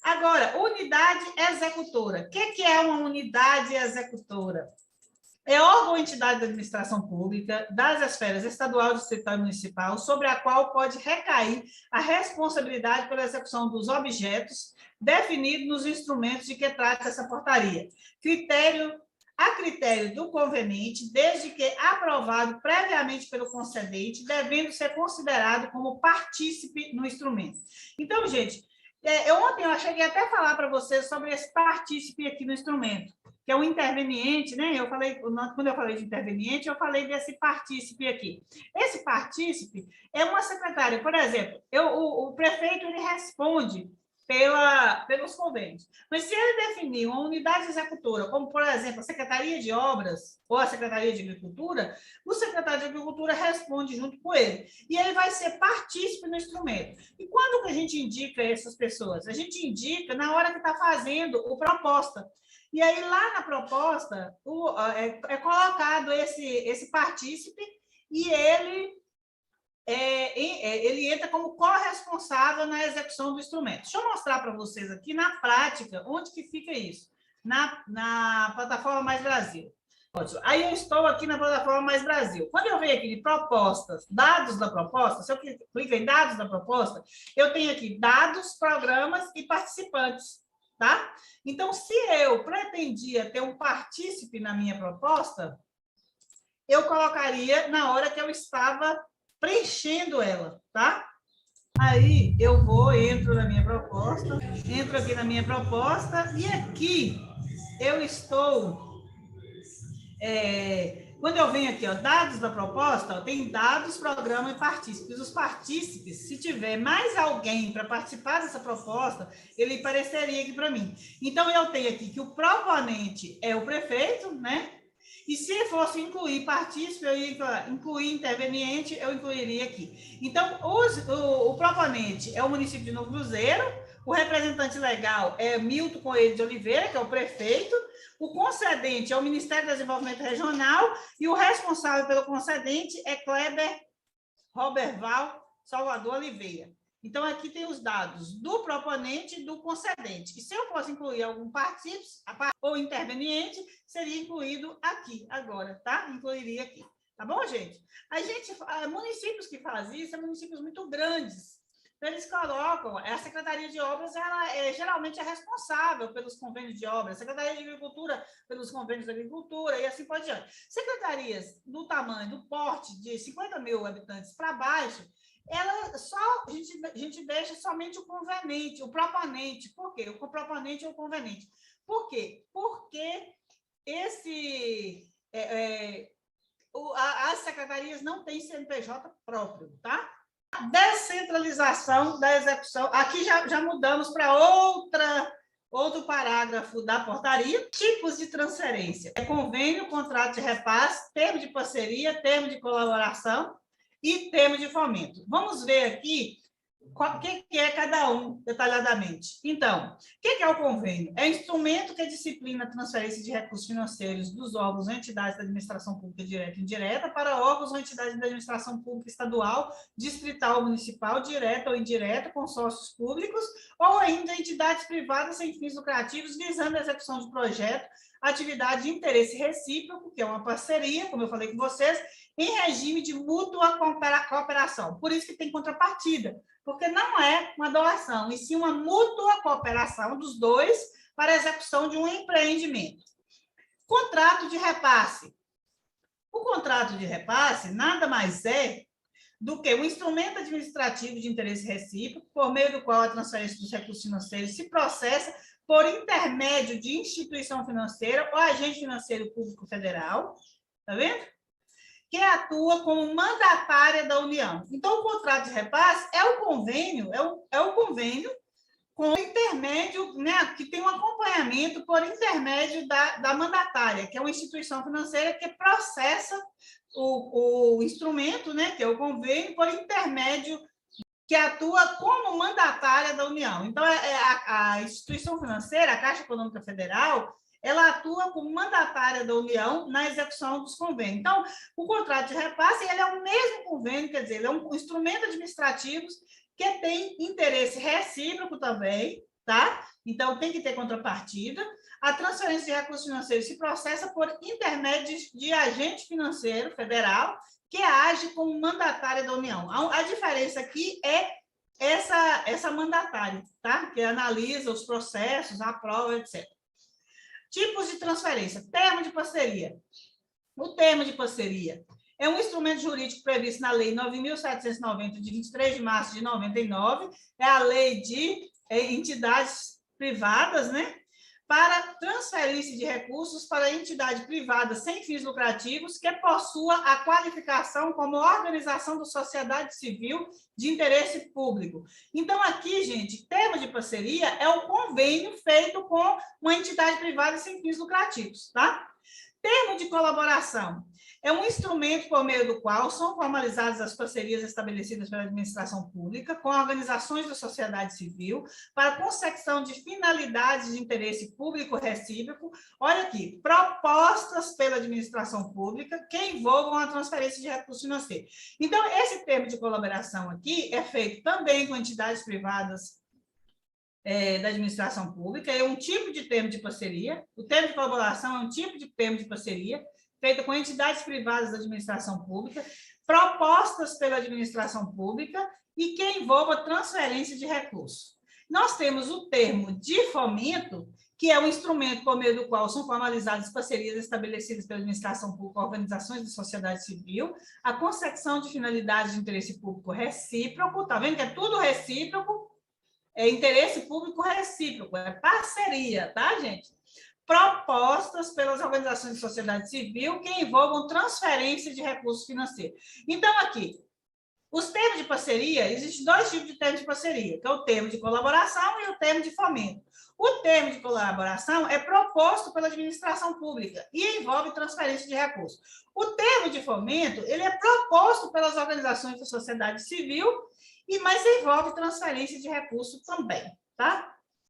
Agora, unidade executora. O que é uma unidade executora? É órgão ou entidade da administração pública das esferas estadual, distrital e municipal, sobre a qual pode recair a responsabilidade pela execução dos objetos definidos nos instrumentos de que trata essa portaria. A critério do conveniente, desde que aprovado previamente pelo concedente, devendo ser considerado como partícipe no instrumento. Então, gente, ontem eu cheguei até a falar para vocês sobre esse partícipe aqui no instrumento, que é o interveniente, né? Quando eu falei de interveniente, eu falei desse partícipe aqui. Esse partícipe é uma secretária, por exemplo, o prefeito ele responde pelos convênios. Mas se ele definir uma unidade executora, como, por exemplo, a Secretaria de Obras ou a Secretaria de Agricultura, o secretário de Agricultura responde junto com ele. E ele vai ser partícipe no instrumento. E quando que a gente indica essas pessoas? A gente indica na hora que está fazendo a proposta. E aí, lá na proposta, é colocado esse partícipe e ele entra como corresponsável na execução do instrumento. Deixa eu mostrar para vocês aqui, na prática, onde que fica isso. Na plataforma Mais Brasil. Aí eu estou aqui na plataforma Mais Brasil. Quando eu venho aqui de propostas, dados da proposta, se eu clico em dados da proposta, eu tenho aqui dados, programas e participantes. Tá? Então, se eu pretendia ter um partícipe na minha proposta, eu colocaria na hora que eu estava preenchendo ela, tá? Aí eu entro na minha proposta, entro aqui na minha proposta e aqui eu estou... quando eu venho aqui, ó, dados da proposta, ó, tem dados, programa e partícipes. Os partícipes, se tiver mais alguém para participar dessa proposta, ele apareceria aqui para mim. Então, eu tenho aqui que o proponente é o prefeito, né? E se fosse incluir partícipe, eu ia incluir interveniente, eu incluiria aqui. Então, o proponente é o município de Novo Cruzeiro, o representante legal é Milton Coelho de Oliveira, que é o prefeito, o concedente é o Ministério do Desenvolvimento Regional e o responsável pelo concedente é Kleber Roberval Salvador Oliveira. Então, aqui tem os dados do proponente e do concedente. E se eu fosse incluir algum partícipe ou interveniente, seria incluído aqui, agora, tá? Incluiria aqui. Tá bom, gente? Municípios que fazem isso são municípios muito grandes. Então, eles colocam, a Secretaria de Obras, ela geralmente é responsável pelos convênios de obras, a Secretaria de Agricultura pelos convênios de agricultura e assim por diante. Secretarias do tamanho, do porte de 50 mil habitantes para baixo, a gente deixa somente o conveniente, o proponente. Por quê? O proponente é o conveniente. Por quê? Porque as secretarias não têm CNPJ próprio, tá? Descentralização da execução. Aqui já mudamos para outro parágrafo da portaria. Tipos de transferência. Convênio, contrato de repasse, termo de parceria, termo de colaboração e termo de fomento. Vamos ver aqui o que é cada um detalhadamente. Então, o que é o convênio? É instrumento que disciplina a transferência de recursos financeiros dos órgãos ou entidades da administração pública direta e indireta para órgãos ou entidades da administração pública estadual, distrital ou municipal, direta ou indireta, consórcios públicos, ou ainda entidades privadas sem fins lucrativos, visando a execução de projeto, atividade de interesse recíproco, que é uma parceria, como eu falei com vocês, em regime de mútua cooperação. Por isso que tem contrapartida, porque não é uma doação, e sim uma mútua cooperação dos dois para a execução de um empreendimento. Contrato de repasse. O contrato de repasse nada mais é do que um instrumento administrativo de interesse recíproco, por meio do qual a transferência dos recursos financeiros se processa por intermédio de instituição financeira ou agente financeiro público federal, tá vendo? Que atua como mandatária da União. Então, o contrato de repasse é o convênio, com intermédio, né, que tem um acompanhamento por intermédio da mandatária, que é uma instituição financeira que processa o instrumento, né, que é o convênio, por intermédio que atua como mandatária da União. Então, a instituição financeira, a Caixa Econômica Federal, ela atua como mandatária da União na execução dos convênios. Então, o contrato de repasse ele é o mesmo convênio, quer dizer, ele é um instrumento administrativo que tem interesse recíproco também, tá? Então, tem que ter contrapartida. A transferência de recursos financeiros se processa por intermédio de agente financeiro federal que age como mandatária da União. A diferença aqui é essa mandatária, tá? Que analisa os processos, aprova, etc. Tipos de transferência. Termo de parceria. O termo de parceria é um instrumento jurídico previsto na Lei 9.790, de 23 de março de 99, é a lei de entidades privadas, né? Para transferência de recursos para entidade privada sem fins lucrativos que possua a qualificação como organização da sociedade civil de interesse público. Então, aqui, gente, termo de parceria é o convênio feito com uma entidade privada sem fins lucrativos, tá? Termo de colaboração é um instrumento por meio do qual são formalizadas as parcerias estabelecidas pela administração pública com organizações da sociedade civil para consecução de finalidades de interesse público recíproco, olha aqui, propostas pela administração pública que envolvam a transferência de recursos financeiros. Então, esse termo de colaboração aqui é feito também com entidades privadas da administração pública, é um tipo de termo de parceria. O termo de colaboração é um tipo de termo de parceria feito com entidades privadas da administração pública, propostas pela administração pública e que envolva transferência de recursos. Nós temos o termo de fomento, que é um instrumento por meio do qual são formalizadas parcerias estabelecidas pela administração pública, organizações da sociedade civil, a consecução de finalidades de interesse público recíproco, tá vendo que é tudo recíproco? É interesse público recíproco, é parceria, tá, gente? Propostas pelas organizações de sociedade civil que envolvam transferência de recursos financeiros. Então, aqui, os termos de parceria, existem dois tipos de termos de parceria, que é o termo de colaboração e o termo de fomento. O termo de colaboração é proposto pela administração pública e envolve transferência de recursos. O termo de fomento, ele é proposto pelas organizações da sociedade civil mas envolve transferência de recursos também, tá?